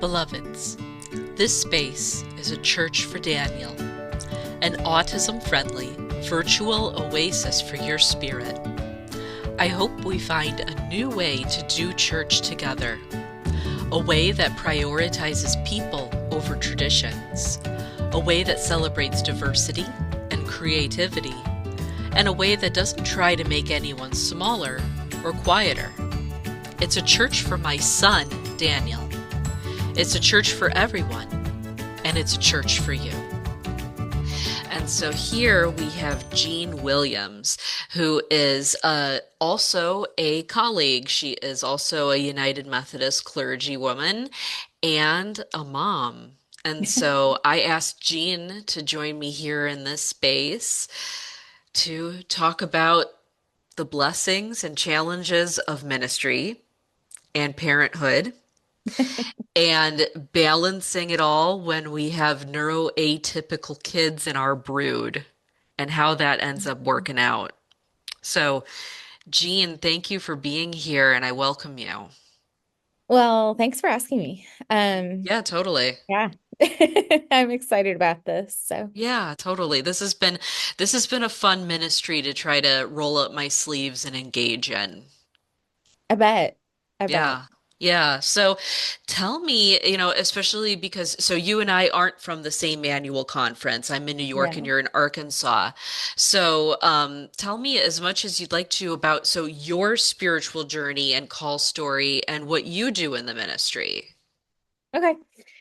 Beloveds, this space is a church for Daniel, an autism-friendly virtual oasis for your spirit. I hope we find a new way to do church together, a way that prioritizes people over traditions, a way that celebrates diversity and creativity, and a way that doesn't try to make anyone smaller or quieter. It's a church for my son, Daniel. It's a church for everyone, and it's a church for you. And so here we have Jeanne Williams, who is also a colleague. She is also a United Methodist clergywoman and a mom. And so I asked Jeanne to join me here in this space to talk about the blessings and challenges of ministry and parenthood and balancing it all when we have neuroatypical kids in our brood and how that ends up working out. So, Jeanne, thank you for being here and I welcome you. Well, thanks for asking me. Yeah, totally. Yeah, I'm excited about this. So Yeah, totally. This has been a fun ministry to try to roll up my sleeves and engage in. I bet, I bet. Yeah. Yeah. So tell me, especially because so you and I aren't from the same annual conference. I'm in New York and No. you're in Arkansas. So tell me as much as you'd like to about so your spiritual journey and call story and what you do in the ministry. Okay.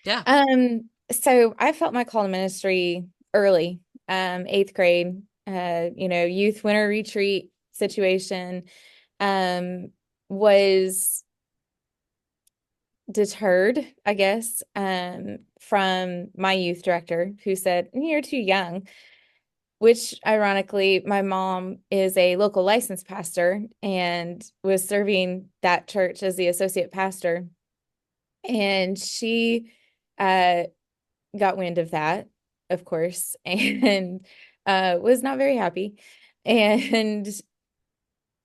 Yeah. So I felt my call to ministry early, eighth grade, youth winter retreat situation, um, was deterred, I guess, from my youth director who said, "You're too young." Which ironically, my mom is a local licensed pastor and was serving that church as the associate pastor. And she uh, got wind of that, of course, and was not very happy. And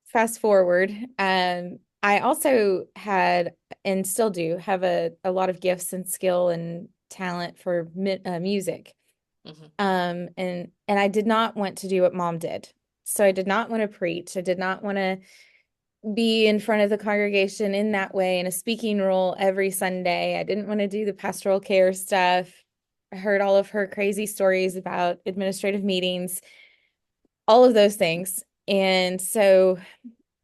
fast forward, I also had and still do have a lot of gifts and skill and talent for music. Hmm. And I did not want to do what mom did. So I did not want to preach. I did not want to be in front of the congregation in that way in a speaking role every Sunday. I didn't want to do the pastoral care stuff. I heard all of her crazy stories about administrative meetings, all of those things. And so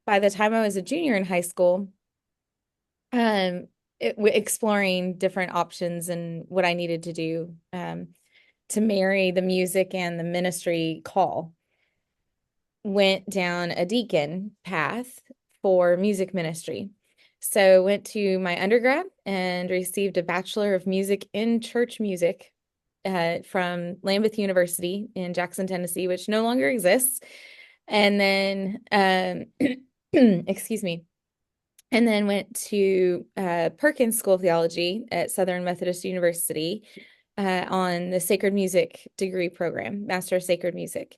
by the time I was a junior in high school, um, exploring different options and what I needed to do, to marry the music and the ministry call, went down a deacon path for music ministry. So went to my undergrad and received a Bachelor of Music in Church Music from Lambeth University in Jackson, Tennessee, which no longer exists. And then, excuse me, and then went to Perkins School of Theology at Southern Methodist University on the Sacred Music degree program, Master of Sacred Music.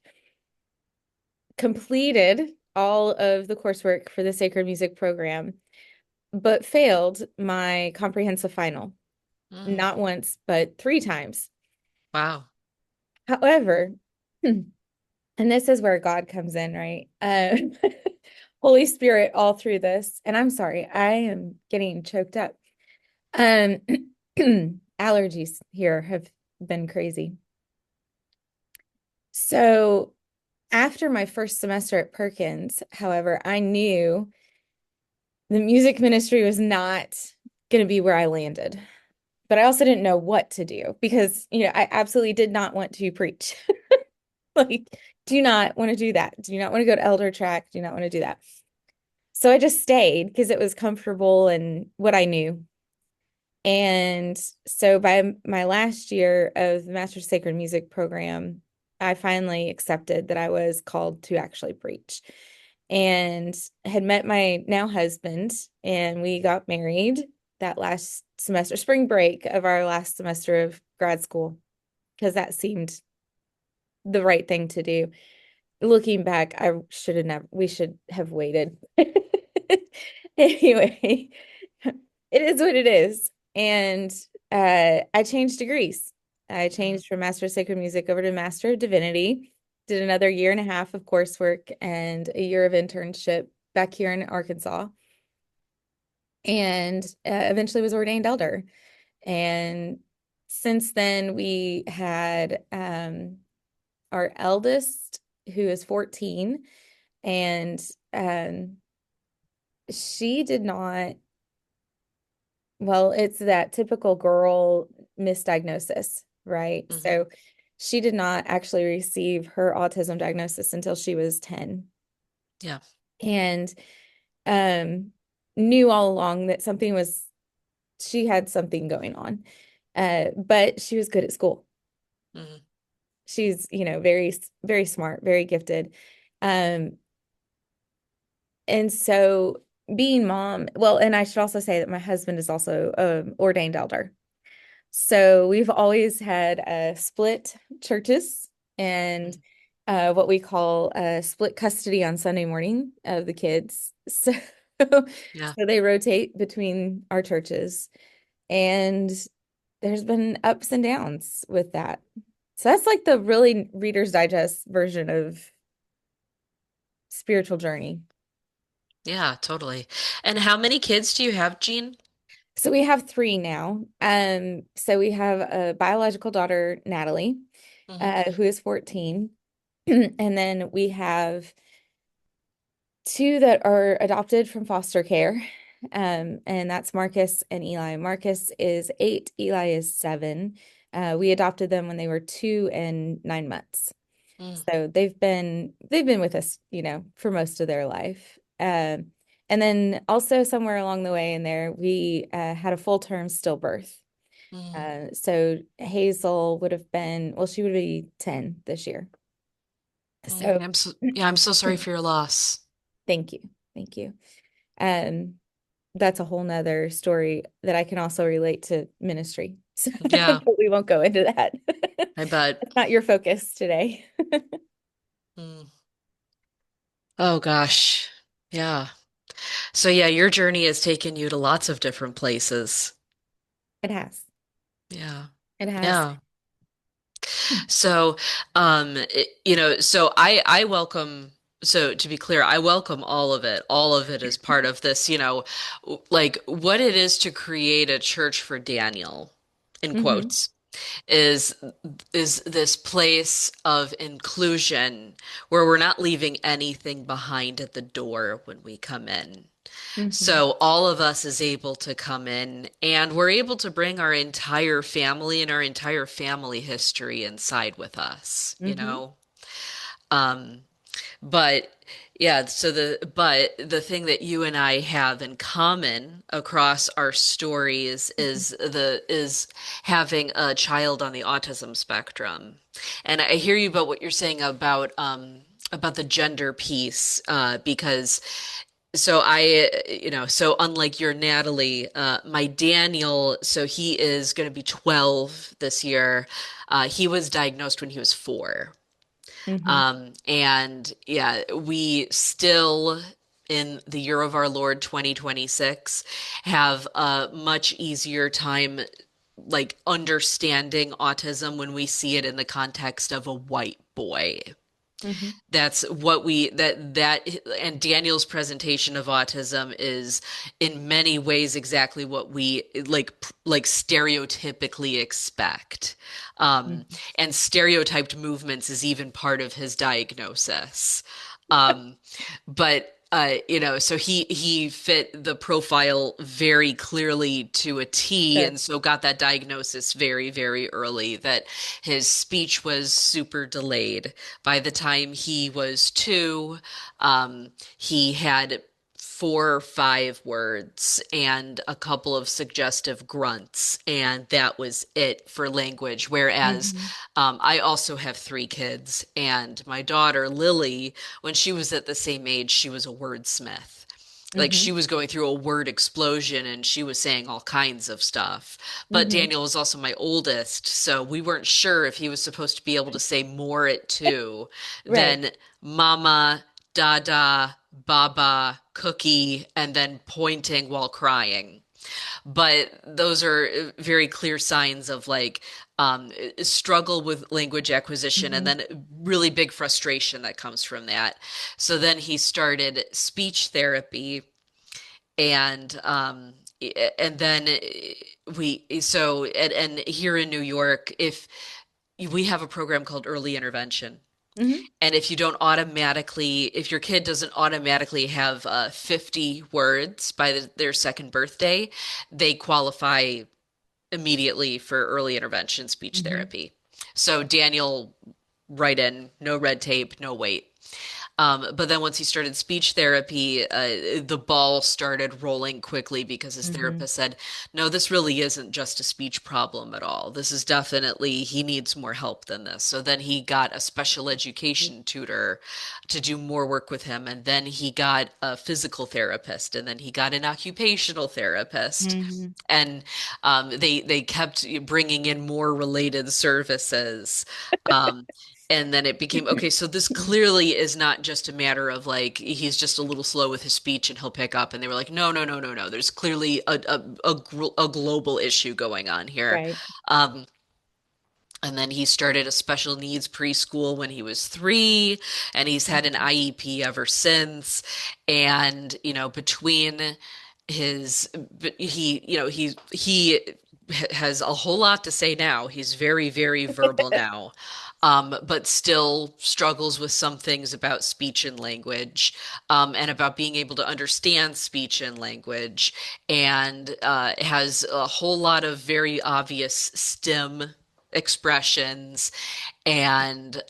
Completed all of the coursework for the Sacred Music program, but failed my comprehensive final, Mm, not once, but three times. wow. However, and this is where God comes in, right? Holy Spirit all through this. And I'm sorry, I am getting choked up. Um, allergies here have been crazy. So after my first semester at Perkins, however, I knew the music ministry was not going to be where I landed. But I also didn't know what to do because, I absolutely did not want to preach. Like, do not want to do that. Do not want to go to elder track. Do not want to do that. So I just stayed because it was comfortable and what I knew. And so by my last year of the Master of Sacred Music program, I finally accepted that I was called to actually preach and had met my now husband, and we got married that last semester, spring break of our last semester of grad school, because that seemed the right thing to do. Looking back, I should have never, we should have waited. Anyway, it is what it is. And I changed degrees. I Mhm. changed from Master of Sacred Music over to Master of Divinity. Did another year and a half of coursework and a year of internship back here in Arkansas. And eventually was ordained elder. And since then, we had our eldest, who is 14, and um, she did not, well, it's that typical girl misdiagnosis, right? Mhm. So she did not actually receive her autism diagnosis until she was 10 Yeah. and um, knew all along that she had something going on. But she was good at school. Mhm. She's, very, very smart, very gifted. Um, and so being mom, well, and I should also say that my husband is also ordained elder. So we've always had split churches and Mhm. what we call split custody on Sunday morning of the kids. So, Yeah. so they rotate between our churches, and there's been ups and downs with that. So that's like the really Reader's Digest version of spiritual journey. Yeah, totally. And how many kids do you have, Jean? So we have three now. So we have a biological daughter, Natalie, Hmm. who is 14. And then we have two that are adopted from foster care. And that's Marcus and Eli. Marcus is 8, Eli is 7. We adopted them when they were 2 and 9 months. Mm. So they've been with us, for most of their life. And then also somewhere along the way in there, we had a full-term stillbirth. Mm. So Hazel would have been, well, she would be 10 this year. So I'm so sorry for your loss. thank you. Thank you. Um, that's a whole nother story that I can also relate to ministry. So, Yeah, but we won't go into that. I bet. That's not your focus today. Mm. Oh gosh. Yeah. So yeah, your journey has taken you to lots of different places. It has. Yeah. It has. Yeah. So, so I welcome, so to be clear, I welcome all of it. All of it is part of this, like what it is to create a church for Daniel, in Hmm. quotes, is is this place of inclusion where we're not leaving anything behind at the door when we come in. Hmm. So all of us is able to come in and we're able to bring our entire family and our entire family history inside with us, you Hmm. know? Um, but yeah, but the thing that you and I have in common across our stories is having a child on the autism spectrum. And I hear you about what you're saying about the gender piece, because so unlike your Natalie, my Daniel, so he is going to be 12 this year. He was diagnosed when he was 4. Hmm. And yeah, we still, in the year of our Lord 2026, have a much easier time like understanding autism when we see it in the context of a white boy. Hmm. That's what we that and Daniel's presentation of autism is in many ways exactly what we like stereotypically expect. Um, Hmm. and stereotyped movements is even part of his diagnosis. Um, but so he fit the profile very clearly to a T, Sure. and so got that diagnosis very, very early that his speech was super delayed. By the time he was 2, he had 4 or 5 words and a couple of suggestive grunts, and that was it for language. Whereas Hmm. I also have 3 kids, and my daughter Lily, when she was at the same age, she was a wordsmith. Like Hmm. she was going through a word explosion and she was saying all kinds of stuff. But Hmm. Daniel was also my oldest, so we weren't sure if he was supposed to be able to say more at 2 Right. than mama, dada, baba, cookie, and then pointing while crying. But those are very clear signs of like struggle with language acquisition and Mhm. then really big frustration that comes from that. So then he started speech therapy and then and here in New York, if we have a program called early intervention. Mhm. And if you don't automatically, if your kid doesn't automatically have 50 words by their second birthday, they qualify immediately for early intervention speech Mhm. therapy. So Daniel, right in, no red tape, no wait. But then once he started speech therapy, the ball started rolling quickly because his Mhm. therapist said, no, this really isn't just a speech problem at all. This is definitely, he needs more help than this. So then he got a special education tutor to do more work with him. And then he got a physical therapist. And then he got an occupational therapist. Mhm. And they kept bringing in more related services. Um, and then it became, okay, so this clearly is not just a matter of like, he's just a little slow with his speech and he'll pick up. And they were like, no, no, no, no, no. There's clearly a global issue going on here. Right. Um, and then he started a special needs preschool when he was 3, and he's had an IEP ever since. And, between his, but he has a whole lot to say now. He's very, very verbal now, but still struggles with some things about speech and language, and about being able to understand speech and language, and has a whole lot of very obvious STEM expressions and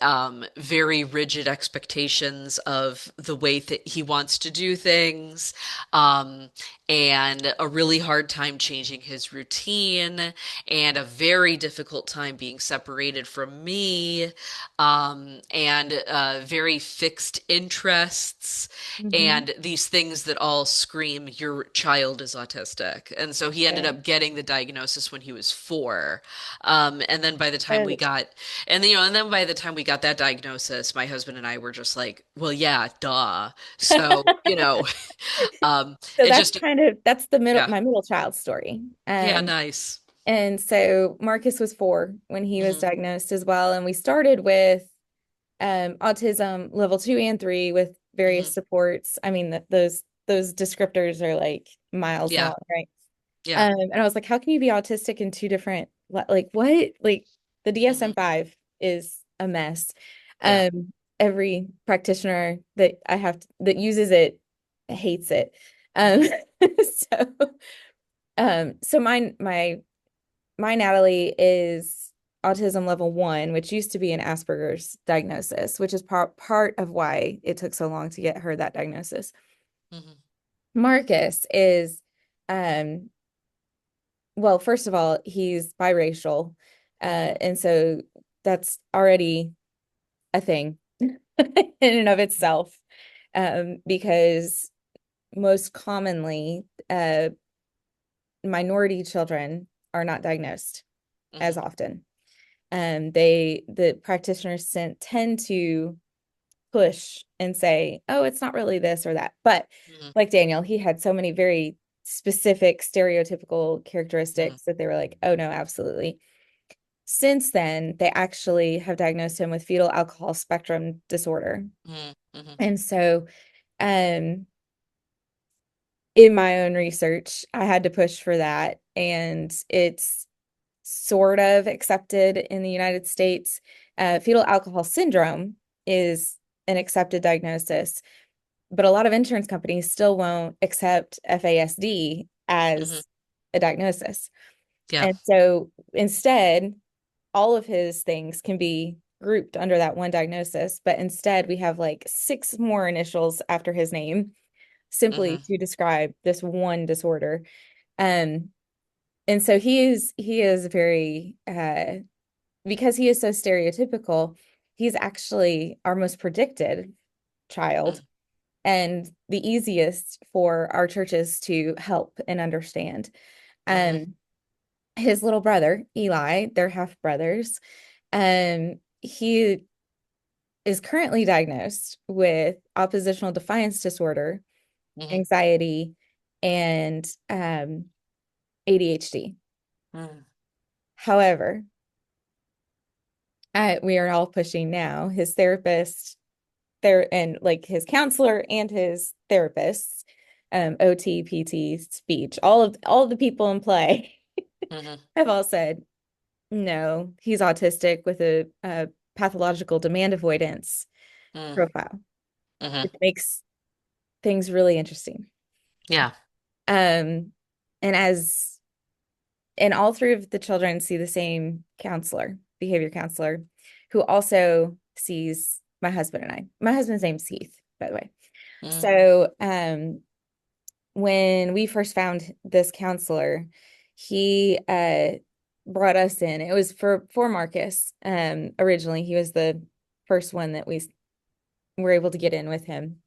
very rigid expectations of the way that he wants to do things, um, and a really hard time changing his routine, and a very difficult time being separated from me, and very fixed interests, Mhm. and these things that all scream your child is autistic. And so he ended Right. up getting the diagnosis when he was 4. And then by the time we Oh, got, and then by the time we got that diagnosis, my husband and I were just like, well, yeah, duh. So, so it that's just, kind of that's the middle yeah, my middle child story. yeah, nice. And so Marcus was 4 when he was Hmm. diagnosed as well, and we started with autism level 2 and 3 with various Hmm. supports. I mean, those descriptors are like miles Yeah, long, right? yeah. And I was like, how can you be autistic in 2 different, like what? Like the Hmm. DSM-5 is a mess. Yeah. Every practitioner that I have that uses it hates it. Um, Hmm. so so my Natalie is autism level 1, which used to be an Asperger's diagnosis, which is part of why it took so long to get her that diagnosis. Hmm. Marcus is um well, first of all, he's biracial. Hmm. And so that's already a thing in and of itself. Because most commonly, minority children are not diagnosed as Hmm. often. The practitioners tend to push and say, oh, it's not really this or that. But Hmm. like Daniel, he had so many very specific stereotypical Hmm. characteristics that they were like, oh no, absolutely. Since then, they actually have diagnosed him with fetal alcohol spectrum disorder. Hmm. Hmm. And so, um, in my own research, I had to push for that. And it's sort of accepted in the United States. Fetal alcohol syndrome is an accepted diagnosis, but a lot of insurance companies still won't accept FASD Hmm. as a diagnosis. Yeah. And so instead, all of his things can be grouped under that one diagnosis, but instead we have like 6 more initials after his name simply Hmm. to describe this one disorder. Um, and so he is very because he is so stereotypical, he's actually our most predicted child and the easiest for our churches to help and understand. Hmm. Um, his little brother, Eli, they're half brothers. He is currently diagnosed with oppositional defiance disorder, Hmm. anxiety, and ADHD. Mm. However, we are all pushing now. His therapist, there, and like his counselor and his therapists, OT, PT, speech, all of the people in play Hmm. have all said, no, he's autistic with a pathological demand avoidance Mm. profile, Hmm. which makes things really interesting. Yeah. Um, and as and all three of the children see the same counselor, behavior counselor, who also sees my husband and I. My husband's name's Heath, by the way. Mm. So, when we first found this counselor, he brought us in. It was for Marcus. Originally, he was the first one that we were able to get in with him.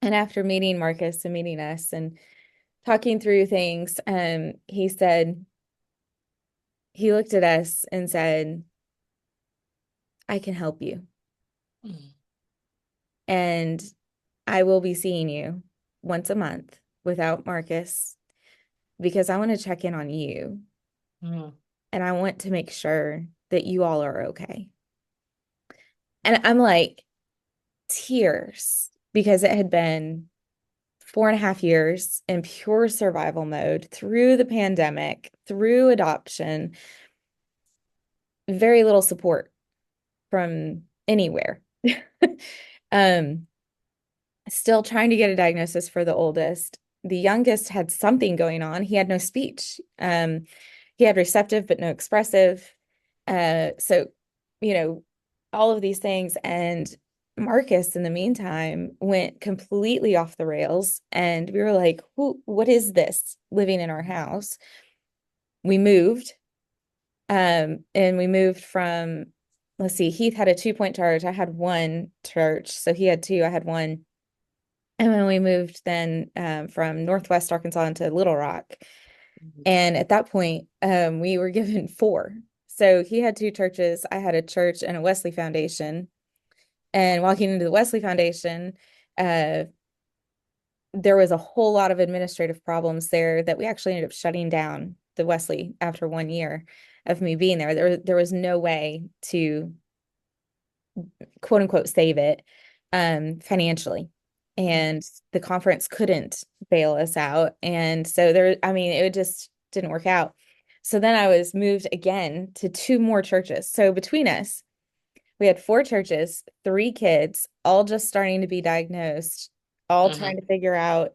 And after meeting Marcus and meeting us and talking through things, he looked at us and said, I can help you. Mm. And I will be seeing you once a month without Marcus because I want to check in on you Mm. and I want to make sure that you all are okay. And I'm like, tears because it had been 4.5 years in pure survival mode through the pandemic, through adoption, very little support from anywhere. Um, Still trying to get a diagnosis for the oldest. The youngest had something going on. He had no speech. He had receptive but no expressive. So, you know, all of these things. And Marcus, in the meantime, went completely off the rails. And we were like, what is this living in our house? We moved. And we moved from, let's see, Heath had a 2-point charge. I had one church. So he had two, I had one. And when we moved then from Northwest Arkansas into Little Rock, and at that point, we were given four. So he had two churches. I had a church and a Wesley Foundation. And walking into the Wesley Foundation, uh, there was a whole lot of administrative problems there that we actually ended up shutting down the Wesley after 1 year of me being there. There was no way to quote unquote save it financially. And the conference couldn't bail us out. And so there, I mean, it just didn't work out. So then I was moved again to two more churches. So between us, we had four churches, three kids, all just starting to be diagnosed, all Hmm. trying to figure out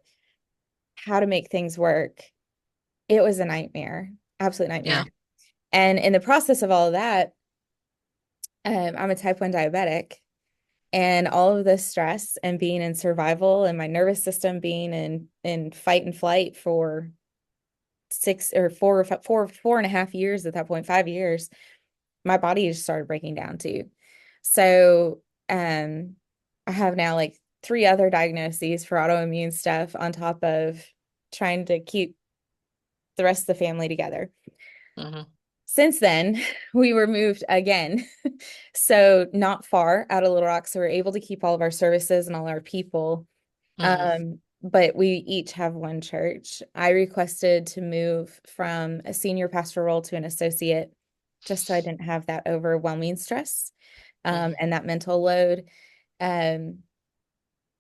how to make things work. It was a nightmare, absolute Yeah. nightmare. And in the process of all of that, I'm a type 1 diabetic. And all of this stress and being in survival and my nervous system being in fight and flight for 4.5 years at that point, 5 years, my body just started breaking down too. So I have now like three other diagnoses for autoimmune stuff on top of trying to keep the rest of the family together. Hmm. Since then, we were moved again. So not far out of Little Rock. So we're able to keep all of our services and all our people. Hmm. But we each have one church. I requested to move from a senior pastor role to an associate just so I didn't have that overwhelming stress Hmm. and that mental load. Um,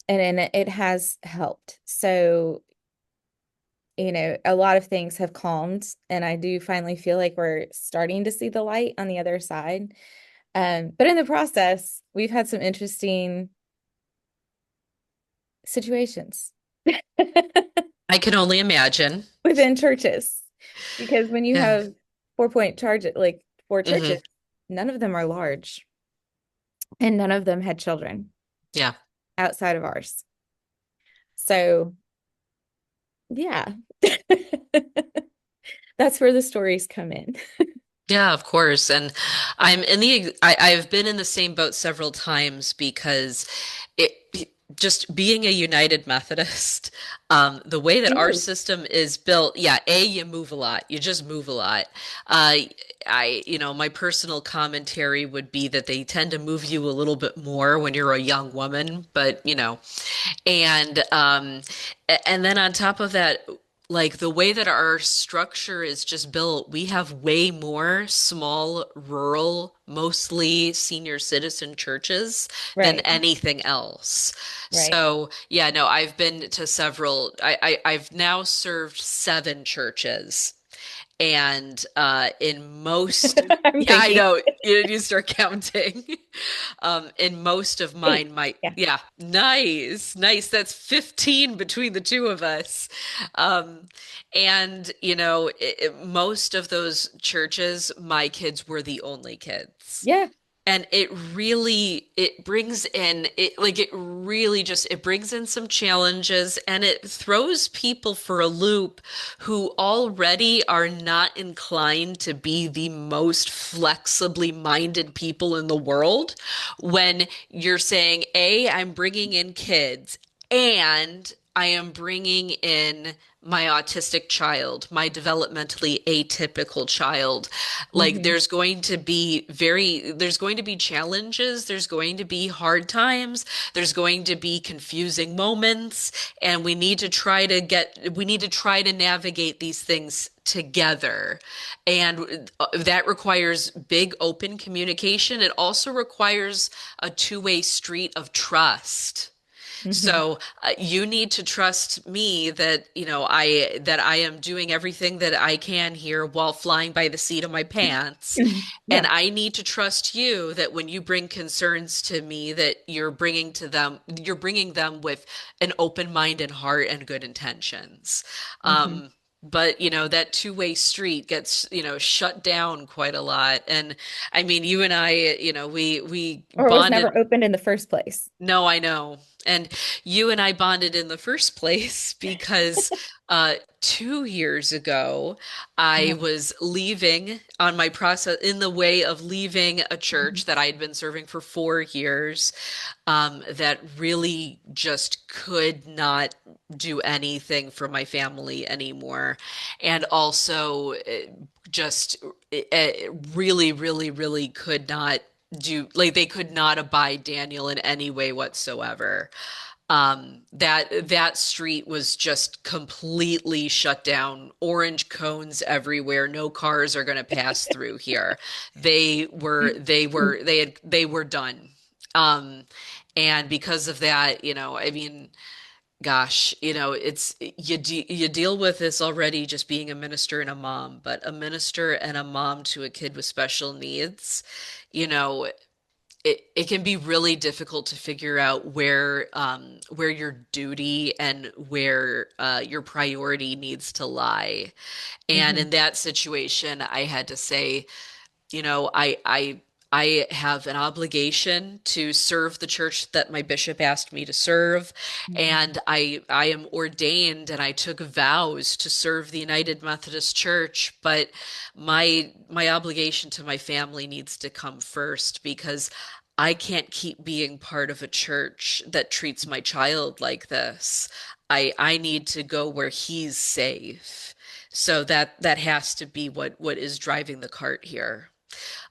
and it has helped. So, a lot of things have calmed, and I do finally feel like we're starting to see the light on the other side. But in the process, we've had some interesting situations I can only imagine. within churches because when you Yeah. have 4-point charge, like four Hmm. churches, none of them are large and none of them had children Yeah. outside of ours. So, yeah, that's where the stories come in. Yeah, of course. And I've been in the same boat several times because it just being a United Methodist, the way that our Ooh. system is built, yeah, you move a lot. You just move a lot. Uh, my personal commentary would be that they tend to move you a little bit more when you're a young woman, but and then on top of that, like the way that our structure is just built, we have way more small, rural, mostly senior citizen churches than Right, anything else. right. So, yeah, no, I've been to several, I've now served 7 churches. And in most, I'm yeah, I thinking know, you start counting. In most of 8. mine, Yeah. yeah, nice, nice. That's 15 between the two of us. Um, and, most of those churches, my kids were the only kids. Yeah. And it brings in some challenges and it throws people for a loop who already are not inclined to be the most flexibly minded people in the world when you're saying, A, I'm bringing in kids and I am bringing in my autistic child, my developmentally atypical child. Like Hmm. there's going to be challenges, there's going to be hard times, there's going to be confusing moments, and we need to try to navigate these things together. And that requires big open communication. It also requires a two-way street of trust. Hmm. So you need to trust me that, that I am doing everything that I can here while flying by the seat of my pants. And Yeah. I need to trust you that when you bring concerns to me, that you're bringing them with an open mind and heart and good intentions. Hmm. But that two-way street gets, shut down quite a lot. And I mean, you and I, we Or it was bonded. never opened in the first place. No, I know. And you and I bonded in the first place because 2 years ago, I Uh-huh. was leaving on my process in the way of leaving a Mhm. church that I had been serving for 4 years, that really just could not do anything for my family anymore. And also, just really, really, really could not like they could not abide Daniel in any way whatsoever. That street was just completely shut down. Orange cones everywhere. No cars are going to pass through here. They were done. Um, and because of that, I mean, gosh, you deal with this already just being a minister and a mom, but a minister and a mom to a kid with special needs, you know, it can be really difficult to figure out where your duty and where your priority needs to lie. And Hmm. in that situation, I had to say, you know, I have an obligation to serve the church that my bishop asked me to serve, and I am ordained and I took vows to serve the United Methodist Church, but my obligation to my family needs to come first because I can't keep being part of a church that treats my child like this. I need to go where he's safe. So that has to be what is driving the cart here.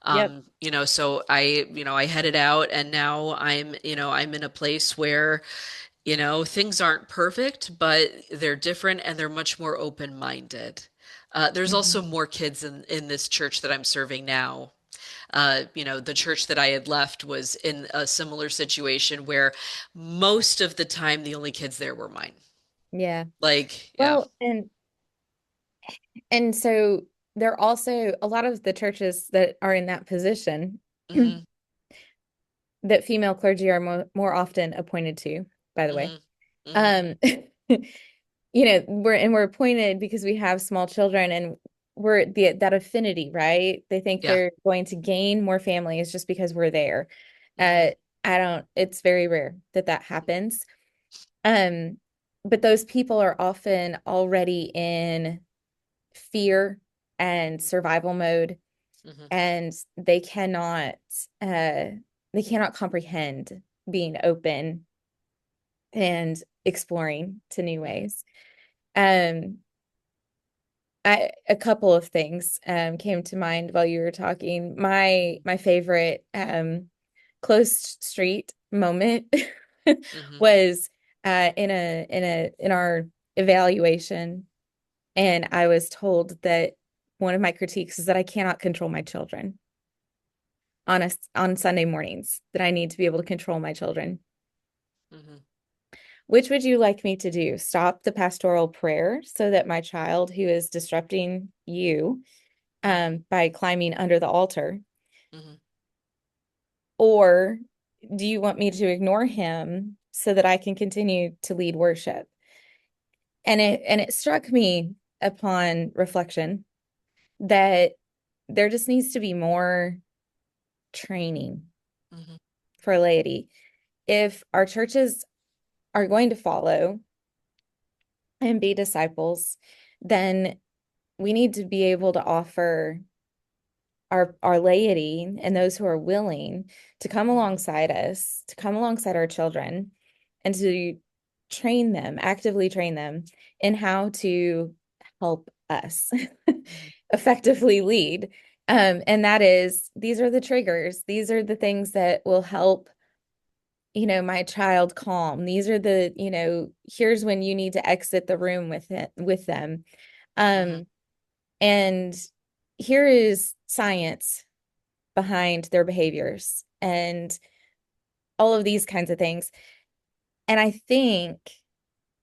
Yep. So I headed out and now I'm in a place where, things aren't perfect, but they're different and they're much more open-minded. There's also Hmm. more kids in this church that I'm serving now. The church that I had left was in a similar situation where most of the time the only kids there were mine. Yeah. Like, yeah. Well, and so there are also a lot of the churches that are in that position Hmm. that female clergy are more often appointed to, by the way. Hmm. Hmm. Um, we're appointed because we have small children and we're that affinity, right? They think Yeah. they're going to gain more families just because we're there. Uh, Hmm. it's very rare that that happens. Um, but those people are often already in fear and survival mode, Hmm. and uh they cannot comprehend being open and exploring to new ways. Um, a couple of things came to mind while you were talking. My favorite closed street moment Hmm. was in our evaluation. And I was told that one of my critiques is that I cannot control my children on Sunday mornings, that I need to be able to control my children. Hmm. Which would you like me to do? Stop the pastoral prayer so that my child who is disrupting you Hmm. by climbing under the altar, Hmm. or do you want me to ignore him so that I can continue to lead worship? And it struck me upon reflection that there just needs to be more training Hmm. for laity. If our churches are going to follow and be disciples, then we need to be able to offer our laity and those who are willing to come Hmm. alongside us, to come alongside our children, and to train them, actively train them in how to help us Hmm. effectively lead. And that is, these are the triggers. These are the things that will help, my child calm. These are the, here's when you need to exit the room with them. Hmm. Um, and here is science behind their behaviors and all of these kinds of things. And I think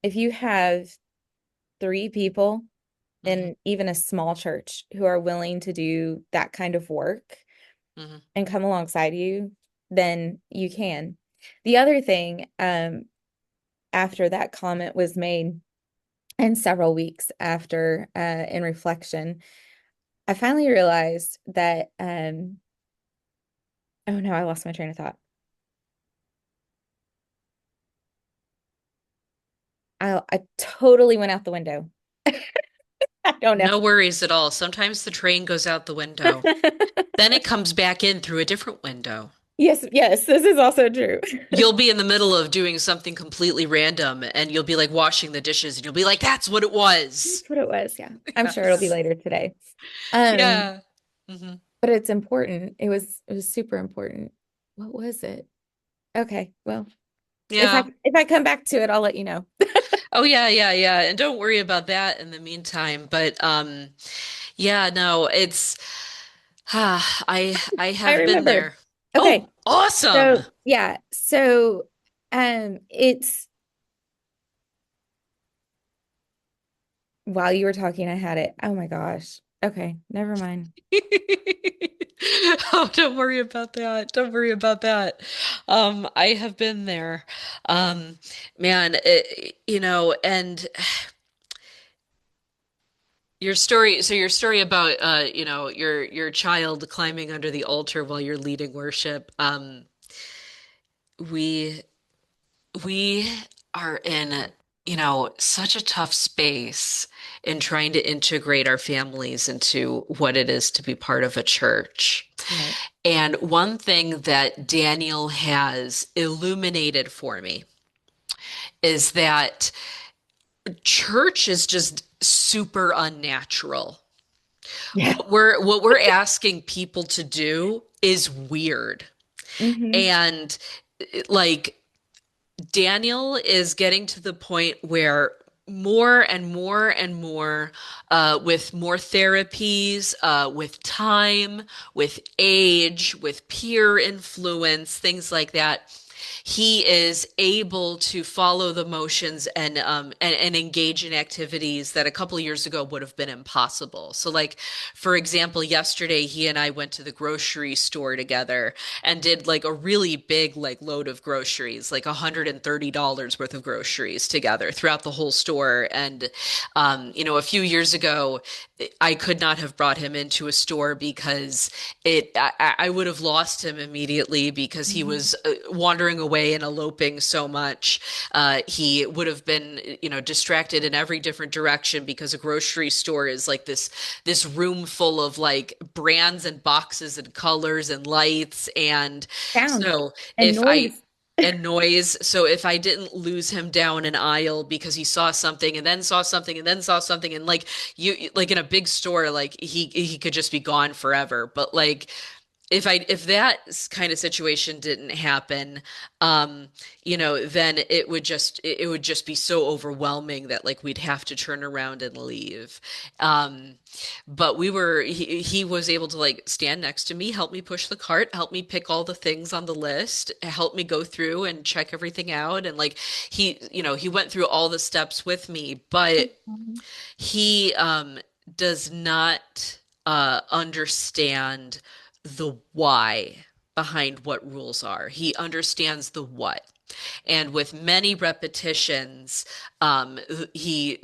if you have three people Hmm. in even a small church who are willing to do that kind of work Hmm. and come alongside you, then you can. The other thing, after that comment was made, and several weeks after, in reflection, I finally realized that, oh no, I lost my train of thought. I totally went out the window. I don't know. No worries at all. Sometimes the train goes out the window. Then it comes back in through a different window. Yes, yes, this is also true. You'll be in the middle of doing something completely random and you'll be like washing the dishes and you'll be like, that's what it was. That's what it was. Yeah. I'm sure it'll be Yes. later today. Um, Yeah. Hmm. but it's important. It was super important. What was it? Okay. Well, if I Yeah. if I come back to it, I'll let you know. Oh yeah, yeah, yeah. And don't worry about that in the meantime. But yeah, no, it's I I have been remembered. there. Okay. Oh, awesome. So, yeah. So, it's while you were talking, I had it. Oh my gosh. Okay, never mind. Oh, don't worry about that. Don't worry about that. I have been there. Um, man, and your story about your child climbing under the altar while you're leading worship. We we are in, such a tough space in trying to integrate our families into what it is to be part of a church. Right. And one thing that Daniel has illuminated for me is that church is just super unnatural. Yeah. What we're asking people to do is weird. Hmm. And like Daniel is getting to the point where more and more and more, with more therapies, with time, with age, with peer influence, things like that, he is able to follow the motions and engage in activities that a couple of years ago would have been impossible. So, like for example, yesterday he and I went to the grocery store together and did like a really big like load of groceries, like $130 worth of groceries together throughout the whole store. And a few years ago, I could not have brought him into a store because I would have lost him immediately because he Hmm. was wandering away and eloping so much. He would have been, distracted in every different direction because a grocery store is like this room full of like brands and boxes and colors and lights. And Sound so and if I noise. and noise. So if I didn't lose him down an aisle because he saw something and then saw something and then saw something, and like in a big store, like he could just be gone forever. But like if that kind of situation didn't happen, um, then it would just be so overwhelming that like we'd have to turn around and leave. Um, but he was able to like stand next to me, help me push the cart, help me pick all the things on the list, help me go through and check everything out. And like he went through all the steps with me, but Mhm. he does not understand the why behind what rules are. He understands the what. And with many repetitions, he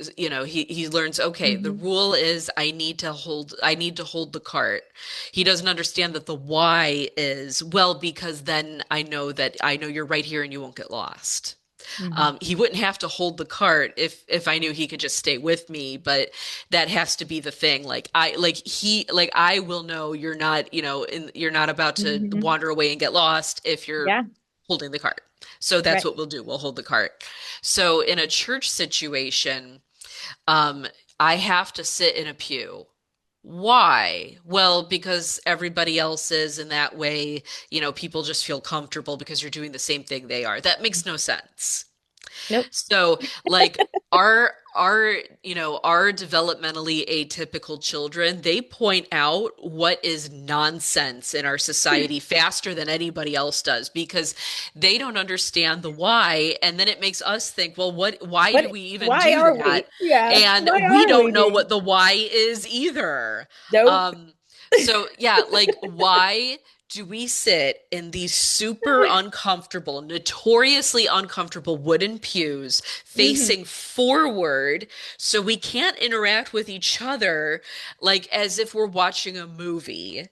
learns, okay, the Mhm. rule is I need to hold the cart. He doesn't understand that the why is, well, because then I know you're right here and you won't get lost. Mhm. He wouldn't have to hold the cart if I knew he could just stay with me, but that has to be the thing. Like I will know you're not about to Mhm. wander away and get lost if you're Yeah, holding the cart. So that's right. what we'll do. We'll hold the cart. So in a church situation, um, I have to sit in a pew. Why? Well, because everybody else is, and that way, people just feel comfortable because you're doing the same thing they are. That makes no sense. Nope. So, like our developmentally atypical children, they point out what is nonsense in our society faster than anybody else does because they don't understand the why, and then it makes us think, well, why do we even Why do are that? we? Yeah, And why we are we don't know doing? what the why is either. Nope. Um, so yeah, like why do we sit in these super uncomfortable, notoriously uncomfortable wooden pews Hmm. facing forward so we can't interact with each other like as if we're watching a movie?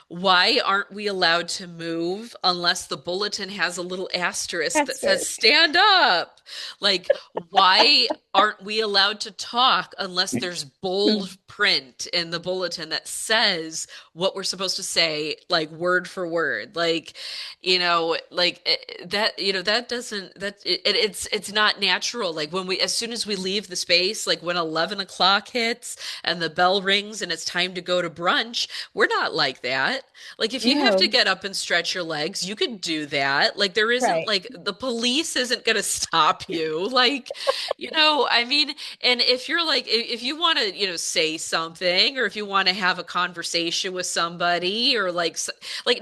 Why aren't we allowed to move unless the bulletin has a little asterisk that says Asterisk. stand up? Like, why aren't we allowed to talk unless there's bold print in the bulletin that says what we're supposed to say, like word for word? Like, that, that doesn't, it's not natural. Like when as soon as we leave the space, like when 11 o'clock hits and the bell rings and it's time to go to brunch, we're not like that. Like if you have to No, get up and stretch your legs, you could do that. Like there isn't right. like the police isn't going to stop you. Like, I mean, and if you're like if you want to, say something or if you want to have a conversation with somebody or like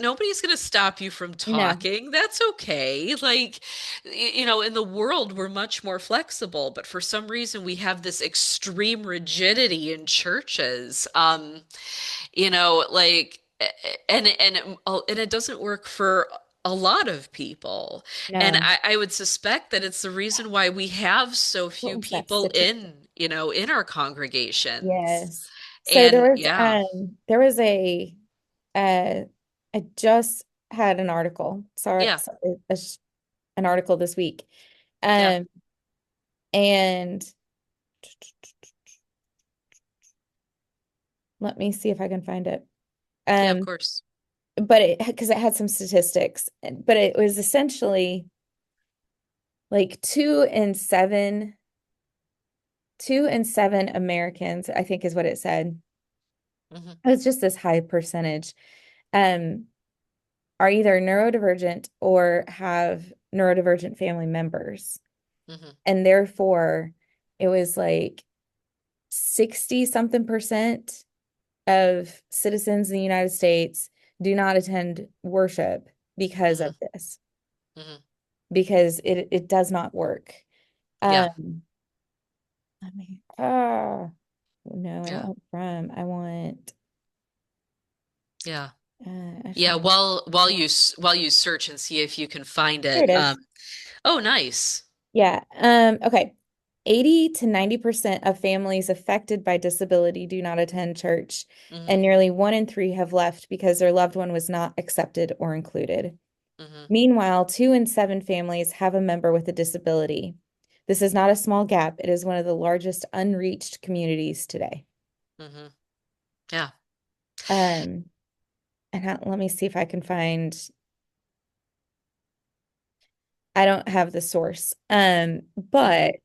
nobody's going to stop you from No, talking. That's okay. Like, in the world we're much more flexible, but for some reason we have this extreme rigidity in churches. Like and it doesn't work for a lot of people. And no. I would suspect that it's the reason why we have so What few was that people statistic? in our congregations. Yes. So And yeah, there was uh I just had an article. yeah, An article this week. yeah, Um and let me see if I can find it. yeah, of Um course. but because it had some statistics, but it was essentially like two in seven Americans, I think is what it said. Hmm. It was just this high percentage, um, are either neurodivergent or have neurodivergent family members. Hmm. And therefore, it was like 60 something percent of citizens in the United States do not attend worship because Hmm. of this, Hmm. because it does not work. Yeah, Um, no, I don't yeah, want from. I want yeah. Yeah, actually while you search and see if you can find here it it. is. Oh, nice. Yeah. Okay. 80 to 90% of families affected by disability do not attend church, Hmm. and nearly one in three have left because their loved one was not accepted or included. Hmm. Meanwhile, two in seven families have a member with a disability. This is not a small gap. It is one of the largest unreached communities today. Hmm. Yeah. Um, let me see if I can find, I don't have the source. Hmm. But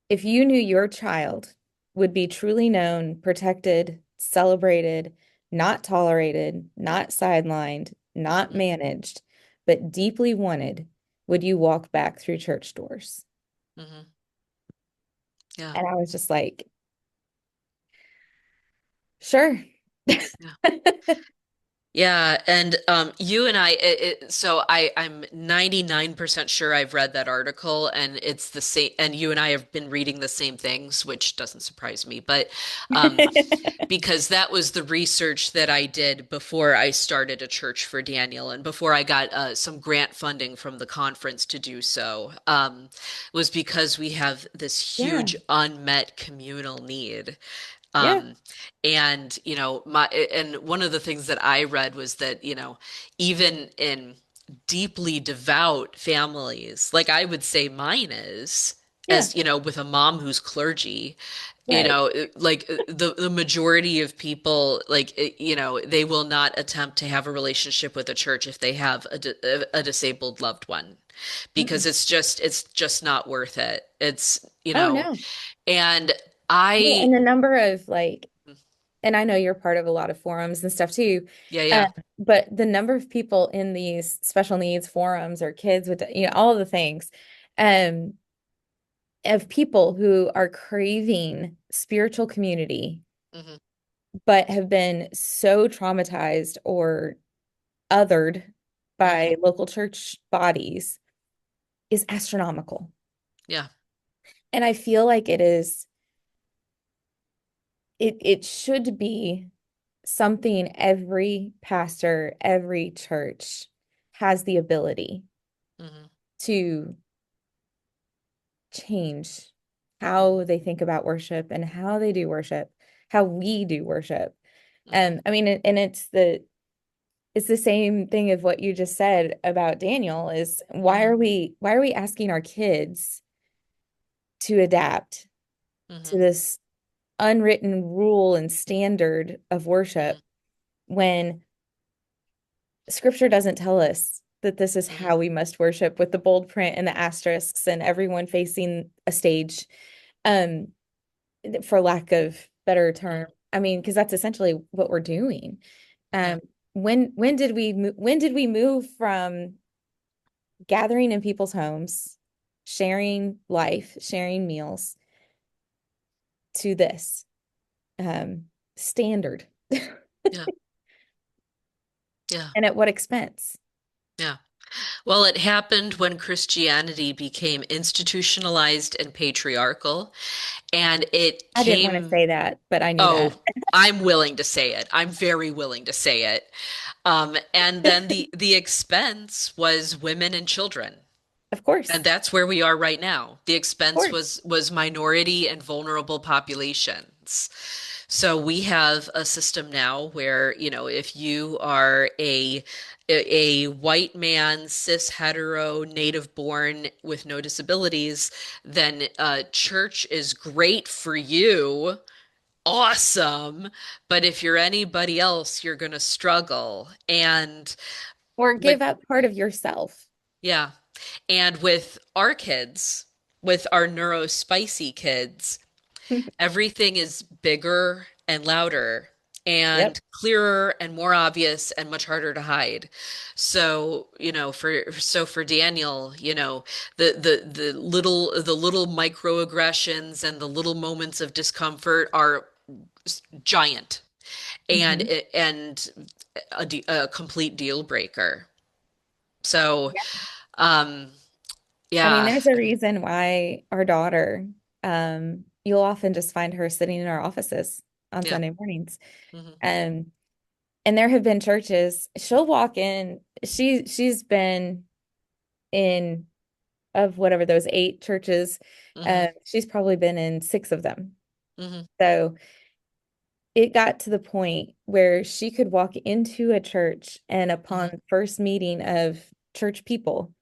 if you knew your child would be truly known, protected, celebrated, not tolerated, not sidelined, not Hmm. managed, but deeply wanted, would you walk back through church doors? Hmm. Yeah. And I was just like, sure. Yeah. Yeah, and you and I'm 99% sure I've read that article, and it's the same, and you and I have been reading the same things, which doesn't surprise me, but um, because that was the research that I did before I started a church for Daniel and before I got some grant funding from the conference to do so, was because we have this Yeah, huge unmet communal need. yeah, Um, and one of the things that I read was that, even in deeply devout families, like I would say mine is, yeah, as with a mom who's clergy, right. the majority of people, they will not attempt to have a relationship with a church if they have a disabled loved one, because Mm-mm. it's just not worth it. Oh no. And Well, I and the number of like, and I know you're part of a lot of forums and stuff too, yeah, uh, yeah. but the number of people in these special needs forums or kids with, all of the things, um, of people who are craving spiritual community, Hmm. but have been so traumatized or othered Hmm. by local church bodies is astronomical. Yeah. And I feel like it should be something every pastor, every church has the ability Hmm. to change how they think about worship and how they do worship, how we do worship. Hmm. I mean, and it's the same thing of what you just said about Daniel is Hmm. why are we asking our kids to adapt to Hmm. this unwritten rule and standard of worship Hmm. when scripture doesn't tell us that this is Hmm. how we must worship with the bold print and the asterisks and everyone facing a stage, um for lack of better term. Hmm. I mean, because that's essentially what we're doing. Yeah. um when did we move from gathering in people's homes, sharing life, sharing meals, to this standard? Yeah. Yeah. And at what expense? Yeah. Well, it happened when Christianity became institutionalized and patriarchal, and it I didn't want to came, say that, but I knew that. oh, I'm willing to say it. I'm very willing to say it. And then the expense was women and children. Of course, And that's where we are right now. The of expense course. was minority and vulnerable populations. So we have a system now where, if you are a white man, cis hetero, native born with no disabilities, then church is great for you. Awesome. But if you're anybody else, you're going to struggle. And Or but give up part of yourself. yeah. And with our kids, with our neurospicy kids, everything is bigger and louder Yep. and clearer and more obvious and much harder to hide. So, for Daniel, the little microaggressions and the little moments of discomfort are giant and Hmm. a complete deal breaker. So, um, I mean, yeah. there's a reason why our daughter, you'll often just find her sitting in our offices on Yeah. Sunday mornings. Hmm. Um, and there have been churches, she'll walk in, she's been in, of whatever those 8 churches, Hmm. she's probably been in 6 of them. Hmm. So it got to the point where she could walk into a church and Hmm. upon first meeting of church people,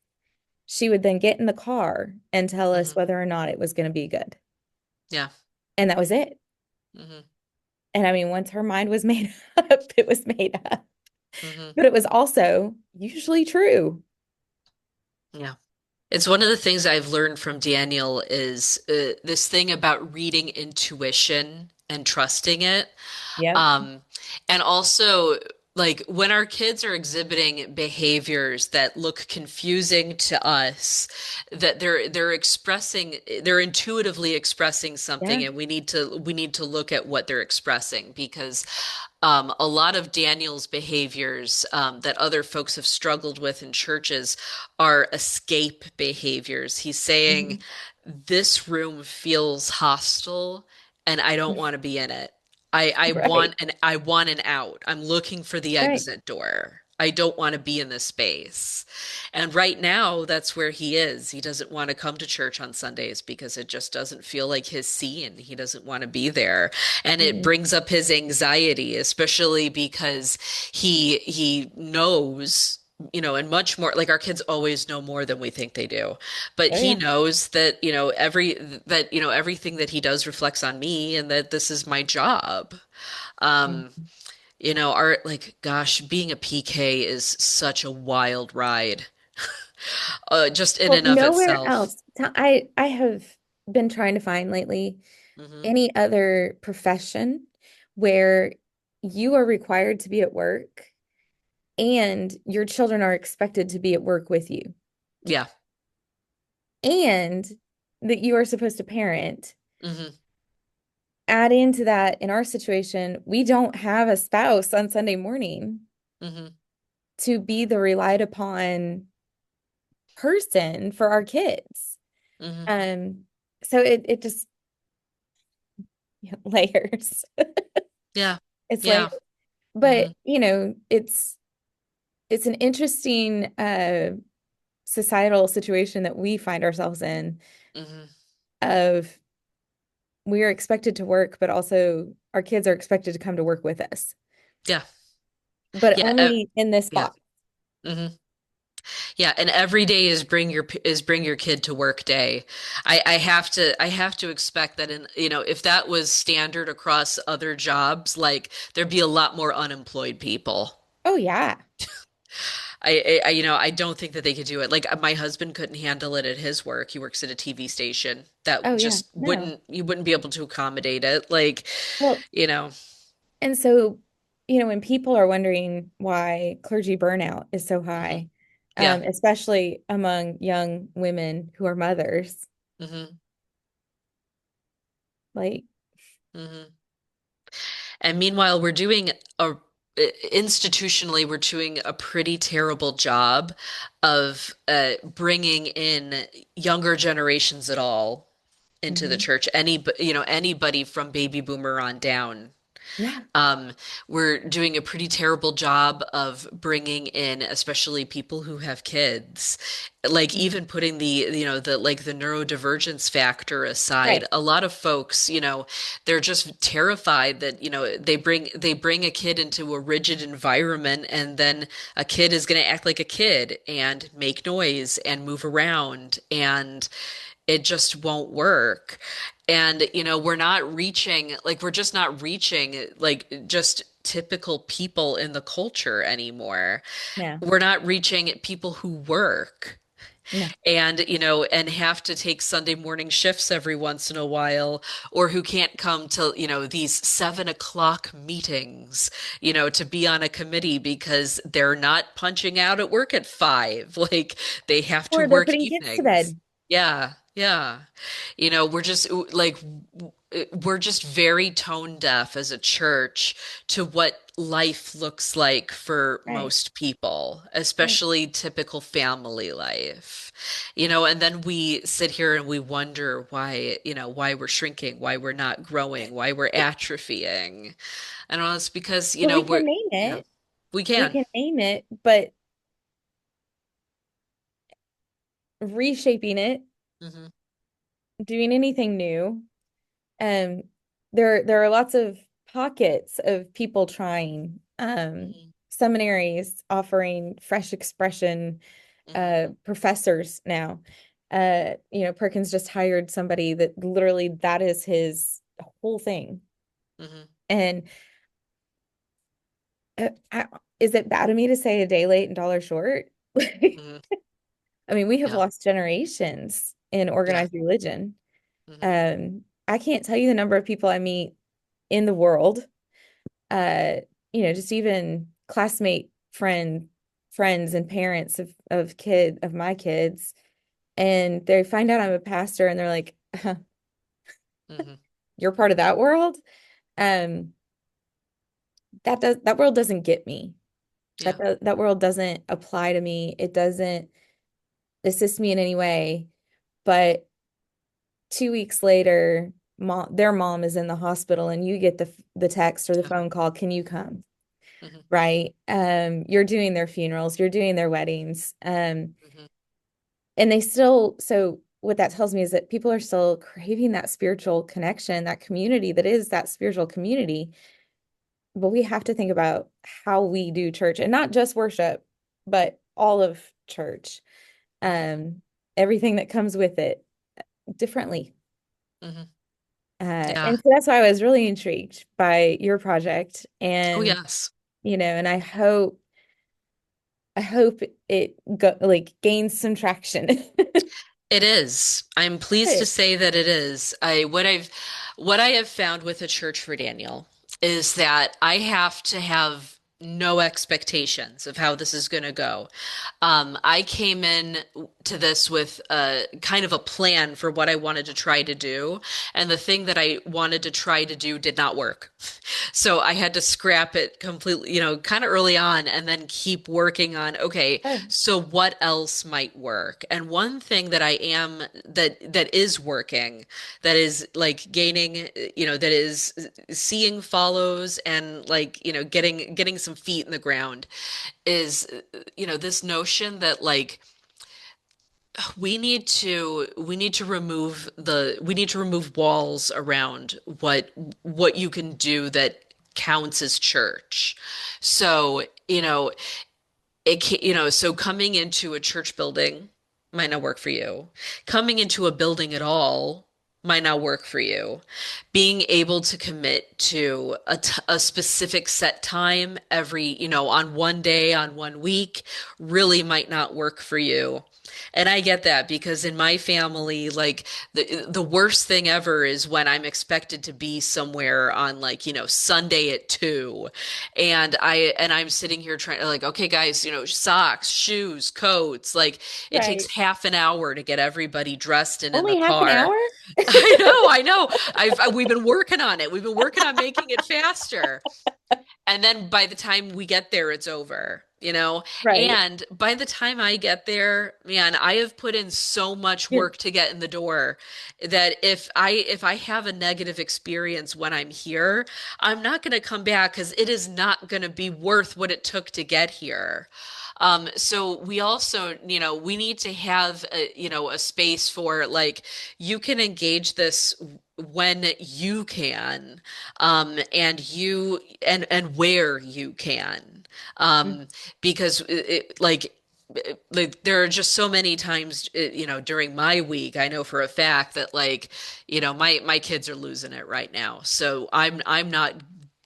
she would then get in the car and tell us Hmm. whether or not it was going to be good. Yeah. And that was it. Hmm. And I mean, once her mind was made up, it was made up. Hmm. But it was also usually true. Yeah. It's one of the things I've learned from Daniel is this thing about reading intuition and trusting it. Yep. Um, and also, like when our kids are exhibiting behaviors that look confusing to us, that they're intuitively expressing Yeah. something, and we need to look at what they're expressing because a lot of Daniel's behaviors that other folks have struggled with in churches are escape behaviors. He's saying, Mhm. "This room feels hostile, and I don't want to be in it. Right. I want an out. I'm looking for the Right. exit door. I don't want to be in this space." And right now, that's where he is. He doesn't want to come to church on Sundays because it just doesn't feel like his scene. He doesn't want to be there. And it Mm. brings up his anxiety, especially because he knows, and much more, like our kids always know more than we think they do. But Oh he yeah. knows that, everything that he does reflects on me and that this is my job. Mm. Um, like, gosh, being a PK is such a wild ride, just in Well, and of nowhere itself. else. I have been trying to find lately Hmm. any other profession where you are required to be at work and your children are expected to be at work with you Yeah. and that you are supposed to parent. Hmm. Add into that, in our situation, we don't have a spouse on Sunday morning Hmm. to be the relied upon person for our kids. Hmm. Um, so it just layers. Yeah. It's layers. Yeah. But, Hmm. it's an interesting societal situation that we find ourselves in Hmm. of we are expected to work, but also our kids are expected to come to work with us, Yeah. but Yeah. only in this Yeah. box. Hmm. Yeah, and every day is bring your kid to work day. I have to expect that if that was standard across other jobs, like there'd be a lot more unemployed people. Oh yeah. I don't think that they could do it. Like my husband couldn't handle it at his work. He works at a TV station. That Oh yeah. just No. you wouldn't be able to accommodate it. Like, Well, you know, and so, when people are wondering why clergy burnout is so hmm high, yeah. especially among young women who are mothers, Hmm. like, Hmm. And meanwhile, a institutionally, we're doing a pretty terrible job of bringing in younger generations at all into the mhm. church. Anybody from baby boomer on down. Yeah. Um, we're doing a pretty terrible job of bringing in, especially people who have kids, like Mhm. even putting the neurodivergence factor aside. Right. A lot of folks, they're just terrified that, they bring a kid into a rigid environment and then a kid is going to act like a kid and make noise and move around and it just won't work. And, we're just not reaching like just typical people in the culture anymore. No. We're not reaching people who work No. and have to take Sunday morning shifts every once in a while, or who can't come to, these 7 o'clock meetings, to be on a committee because they're not punching out at work at 5. Like they have to Or they're work putting kids to evenings. bed. Yeah, yeah. We're just very tone deaf as a church to what life looks like for Right. most people, Right. especially typical family life. And then we sit here and we wonder why we're shrinking, why we're not growing, why we're atrophying. I don't know, it's because, Well, we we're, can name yeah, it. we We can. can name it, but reshaping it, Hmm. doing anything new, um, there are lots of pockets of people trying, Hmm. seminaries offering fresh expression, Hmm. professors now. Perkins just hired somebody that literally that is his whole thing. Hmm. And I, is it bad of me to say a day late and dollar short? Hmm. I mean, we have Yeah. lost generations in Yeah. organized religion. Hmm. I can't tell you the number of people I meet in the world. Uh, just even friends and parents of my kids, and they find out I'm a pastor, and they're like, Hmm. "You're part of that world." Um, that world doesn't get me. Yeah. That world doesn't apply to me. It doesn't assist me in any way. But 2 weeks later, their mom is in the hospital, and you get the text or the Yeah. phone call, "Can you come?" Hmm. Right? You're doing their funerals, you're doing their weddings. Hmm. And they still, so what that tells me is that people are still craving that spiritual connection, that community that is that spiritual community. But we have to think about how we do church, and not just worship, but all of church, Hmm. um, everything that comes with it differently. Hmm. Yeah. And so that's why I was really intrigued by your project, Oh, and yes. and I hope it gains some traction. It is. I'm pleased to Good. say that it is. What I have found with a church for Daniel is that I have to have no expectations of how this is going to go. I came in to this with a kind of a plan for what I wanted to try to do, and the thing that I wanted to try to do did not work. So I had to scrap it completely, kind of early on and then keep working on, okay, Oh, so what else might work? And one thing that is working, that is like gaining, that is seeing follows and like, getting some feet in the ground is, this notion that like we need to remove walls around what you can do that counts as church. So, so coming into a church building might not work for you. Coming into a building at all might not work for you. Being able to commit to a specific set time on one day, on one week, really might not work for you. And I get that because in my family, like the worst thing ever is when I'm expected to be somewhere on like, Sunday at 2, and I'm sitting here trying to like, okay, guys, socks, shoes, coats, like it takes right. half an hour to get everybody dressed and in the Only half an car. hour? I know. We've been working on it. We've been working on making it faster. And then by the time we get there, it's over, you know? Right. And by the time I get there, man, I have put in so much You're work to get in the door that if I have a negative experience when I'm here, I'm not going to come back because it is not going to be worth what it took to get here. So we also, we need to have a space for like you can engage this when you can, and where you can, mm, um, because like there are just so many times during my week I know for a fact that like my kids are losing it right now, so I'm not.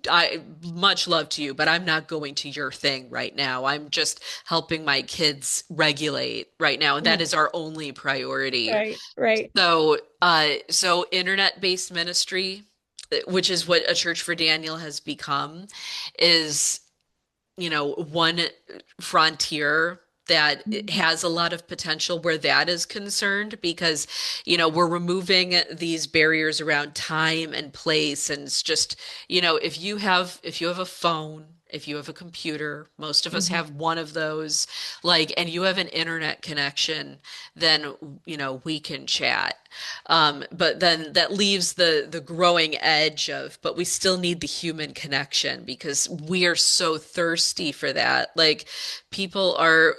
I much love to you, but I'm not going to your thing right now. I'm just helping my kids regulate right now, and that yeah. is our only priority. Right. Right. So internet-based ministry, which is what a Church for Daniel has become, is, one frontier that Mhm. has a lot of potential where that is concerned because, we're removing these barriers around time and place. And it's just, if you have a phone, if you have a computer, most of us Mhm. have one of those, like, and you have an internet connection, then, we can chat. But then that leaves the growing edge of, but we still need the human connection because we are so thirsty for that. Like people are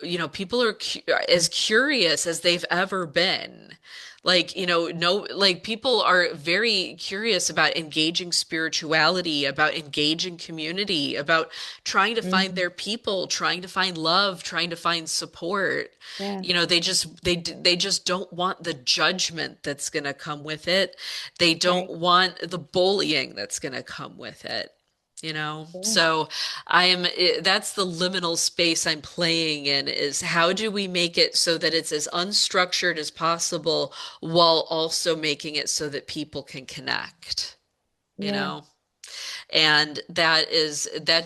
as curious as they've ever been. Like, no, like people are very curious about engaging spirituality, about engaging community, about trying to find Mhm. their people, trying to find love, trying to find support. Yeah. They just don't want the judgment that's going to come with it. They don't Right. want the bullying that's going to come with it. Yeah. So that's the liminal space I'm playing in, is how do we make it so that it's as unstructured as possible while also making it so that people can connect, you Yeah. know? And that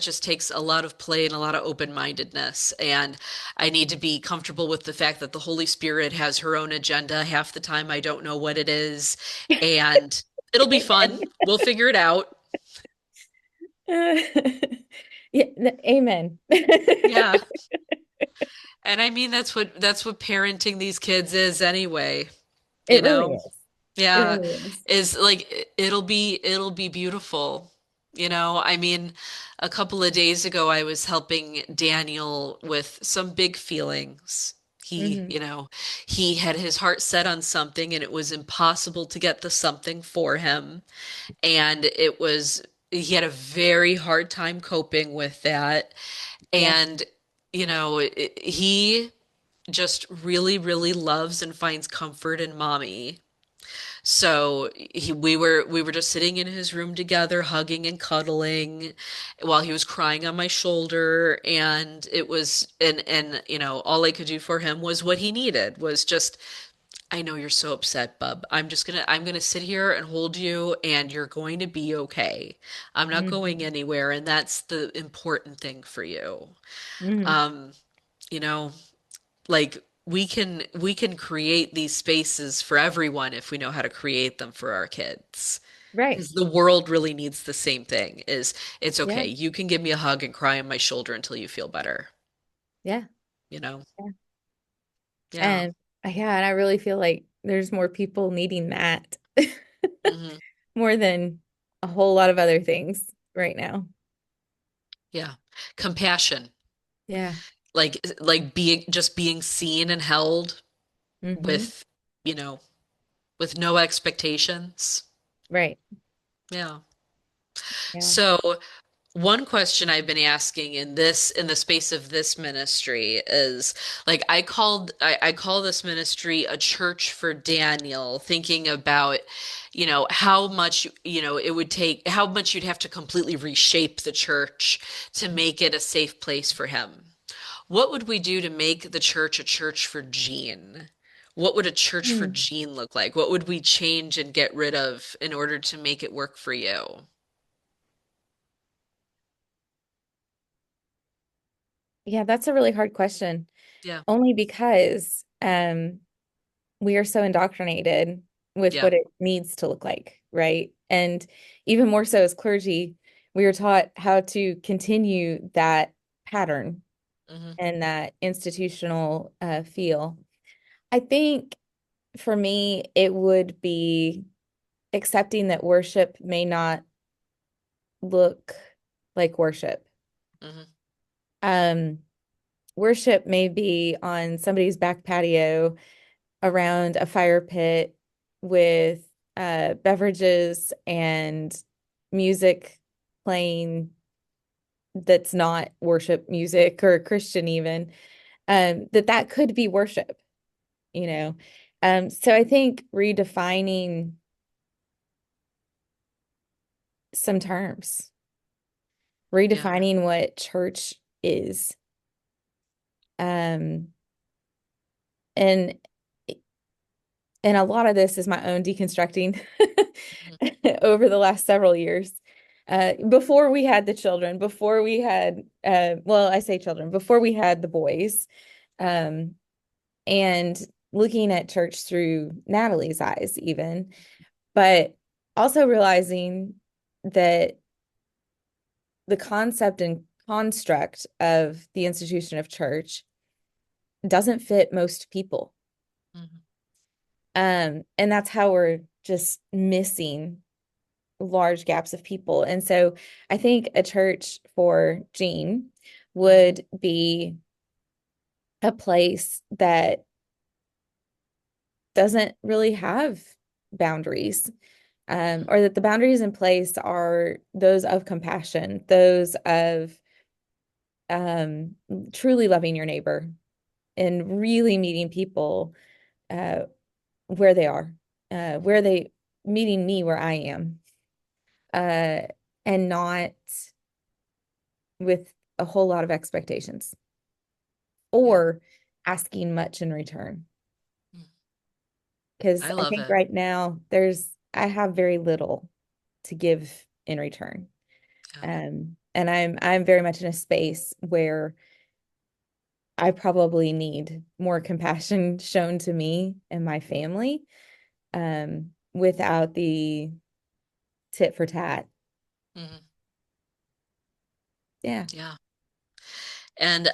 just takes a lot of play and a lot of open-mindedness. And I need to be comfortable with the fact that the Holy Spirit has her own agenda. Half the time I don't know what it is, and it'll be Amen. fun. We'll figure it out. Yeah, amen. Yeah. And I mean that's what parenting these kids is anyway, you It really know? is. It Yeah. really is. Is like it'll be beautiful. I mean, a couple of days ago I was helping Daniel with some big feelings. He, Hmm. you know, he had his heart set on something and it was impossible to get the something for him. And he had a very hard time coping with that. Yeah. And, he just really, really loves and finds comfort in mommy. So we were just sitting in his room together, hugging and cuddling, while he was crying on my shoulder, and it was and all I could do for him was what he needed was just, I know you're so upset, bub. I'm gonna sit here and hold you, and you're going to be okay. I'm not going Hmm. anywhere, and that's the important thing for you. Hmm. Um, you know, like we can create these spaces for everyone if we know how to create them for our kids. Right. Because the world really needs the same thing is it's okay. Yeah. You can give me a hug and cry on my shoulder until you feel better, Yeah. you know? Yeah. Yeah. And yeah, and I really feel like there's more people needing that Hmm. more than a whole lot of other things right now. Yeah. Compassion. Yeah. Like being seen and held Hmm. with, you know, with no expectations. Right. Yeah. Yeah. So one question I've been asking in the space of this ministry is like I call this ministry a church for Daniel, thinking about, how much, it would take, how much you'd have to completely reshape the church to make it a safe place for him. What would we do to make the church a church for Jeanne? What would a church for Hmm. Jeanne look like? What would we change and get rid of in order to make it work for you? Yeah, that's a really hard question. Yeah. Only because we are so indoctrinated with Yeah. what it needs to look like, right? And even more so as clergy, we are taught how to continue that pattern Hmm. and that institutional feel. I think for me, it would be accepting that worship may not look like worship. Hmm. Um, Worship may be on somebody's back patio around a fire pit with beverages and music playing that's not worship music or Christian even, that could be worship, you know. So I think redefining some terms, Yeah. redefining what church is, um, and a lot of this is my own deconstructing Mhm. over the last several years. Before we had the children, before we had, well, I say children, before we had the boys, um, and looking at church through Natalie's eyes, even, but also realizing that the concept and construct of the institution of church doesn't fit most people. Mhm. And that's how we're just missing large gaps of people. And so I think a church for Jeanne Mhm. would be a place that doesn't really have boundaries, Mhm. or that the boundaries in place are those of compassion, those of um, truly loving your neighbor and really meeting people uh, where they are, where they meeting me where I am, uh, and not with a whole lot of expectations Yeah. or asking much in return. Mm. Because I I love think it. right now I have very little to give in return. Yeah. And I'm very much in a space where I probably need more compassion shown to me and my family, without the tit for tat. Hmm. Yeah, Yeah. And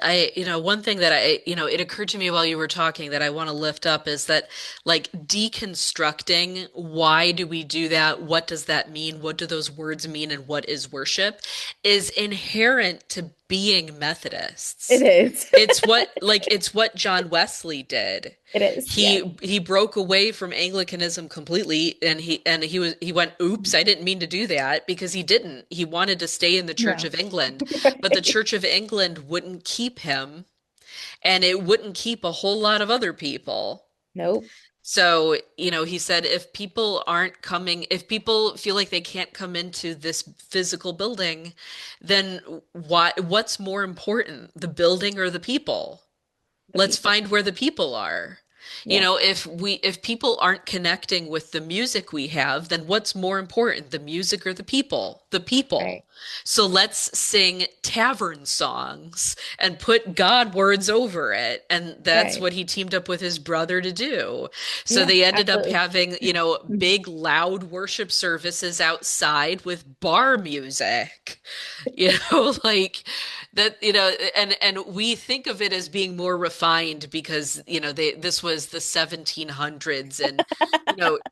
one thing that it occurred to me while you were talking that I want to lift up is that, like, deconstructing, why do we do that? What does that mean? What do those words mean? And what is worship is inherent to being it Methodists. is. It's what John Wesley did. It is. Yes. He broke away from Anglicanism completely, and he went, oops, I didn't mean to do that, because he didn't. He wanted to stay in the Church No. of England, but the Right. Church of England wouldn't keep him, and it wouldn't keep a whole lot of other people. Nope. So, he said, if people aren't coming, if people feel like they can't come into this physical building, then what's more important, the building or the people? The Let's people. find where the people are. Yeah. If people aren't connecting with the music we have, then what's more important, the music or the people? The Right. people. So let's sing tavern songs and put God words over it. And that's Right. what he teamed up with his brother to do. So Yeah, they ended up absolutely. having, big loud worship services outside with bar music. Like that, and we think of it as being more refined because, this was the 1700s, and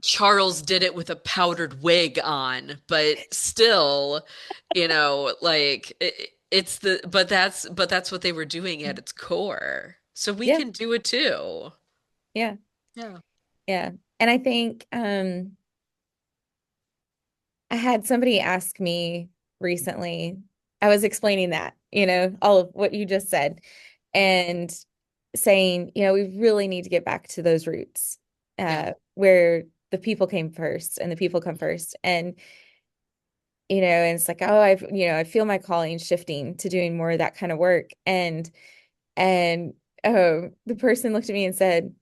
Charles did it with a powdered wig on, but still, like but that's what they were doing at its core. So we Yeah. can do it too. Yeah. Yeah. Yeah. And I think I had somebody ask me recently, I was explaining that, all of what you just said, and saying, we really need to get back to those roots, Yeah. where the people came first and the people come first. And it's like, oh, I feel my calling shifting to doing more of that kind of work. And the person looked at me and said,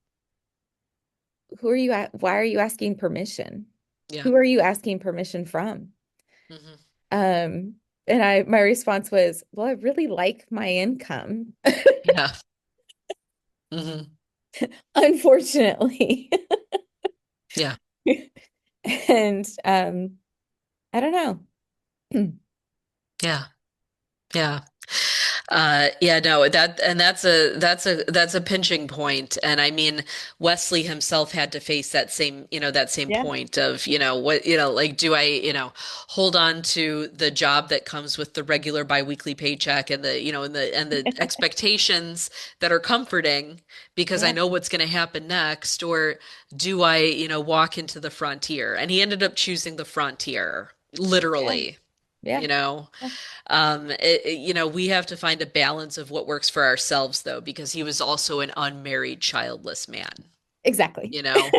who are you at? Why are you asking permission? Yeah. Who are you asking permission from? Hmm. Um, and my response was, well, I really like my income, Yeah. Hmm. unfortunately. Yeah. And I don't know. Yeah. Yeah. Yeah, no, that's a pinching point. And I mean, Wesley himself had to face that same Yeah. point of, like, do I, hold on to the job that comes with the regular biweekly paycheck and the expectations that are comforting because I Yeah. know what's going to happen next, or do I, walk into the frontier? And he ended up choosing the frontier, Yeah. literally, Yeah. you know. Yeah. We have to find a balance of what works for ourselves, though, because he was also an unmarried, childless man, Exactly. you know.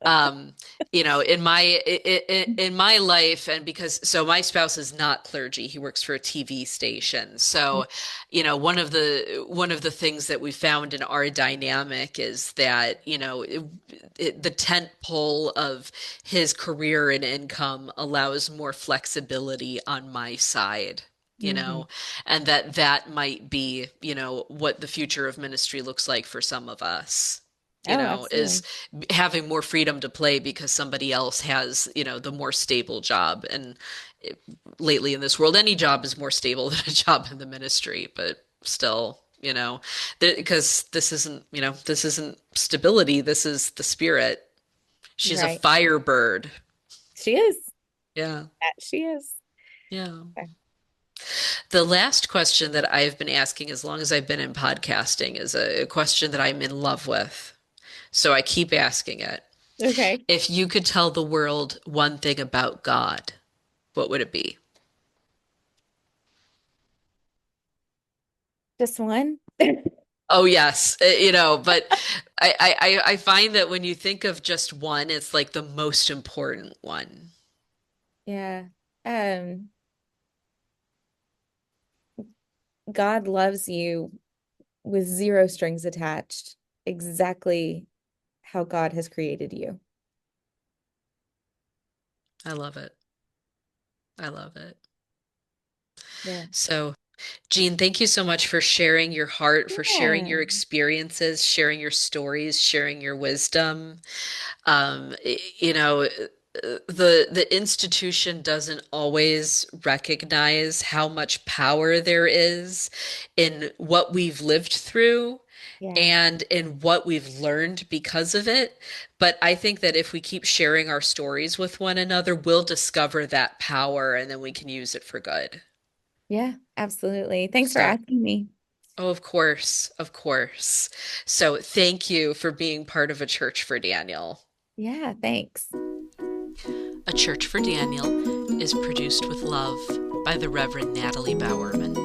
Um, in my life, and so my spouse is not clergy, he works for a TV station. So, one of the things that we found in our dynamic is that, the tent pole of his career and income allows more flexibility on my side. Hmm. And that might be, what the future of ministry looks like for some of us, Oh, is absolutely. having more freedom to play because somebody else has, the more stable job. And it, lately in this world, any job is more stable than a job in the ministry, but still, because this isn't stability. This is the spirit. She's a Right. firebird. She is. Yeah. That she is. Yeah. Okay. The last question that I've been asking as long as I've been in podcasting is a question that I'm in love with. So I keep asking it. Okay. If you could tell the world one thing about God, what would it be? Just one? Oh, yes, but I find that when you think of just one, it's like the most important one. Yeah. Um, God loves you with zero strings attached, exactly how God has created you. I love it. I love it. Yeah. So, Jeanne, thank you so much for sharing your heart, for sharing Yeah. your experiences, sharing your stories, sharing your wisdom. Um, y- you know, the institution doesn't always recognize how much power there is in what we've lived through Yeah. and in what we've learned because of it. But I think that if we keep sharing our stories with one another, we'll discover that power and then we can use it for good. Yeah, absolutely. Thanks for So, asking me. oh, of course, of course. So, thank you for being part of a church for Daniel. Yeah, thanks. A Church for Daniel is produced with love by the Reverend Natalie Bowerman.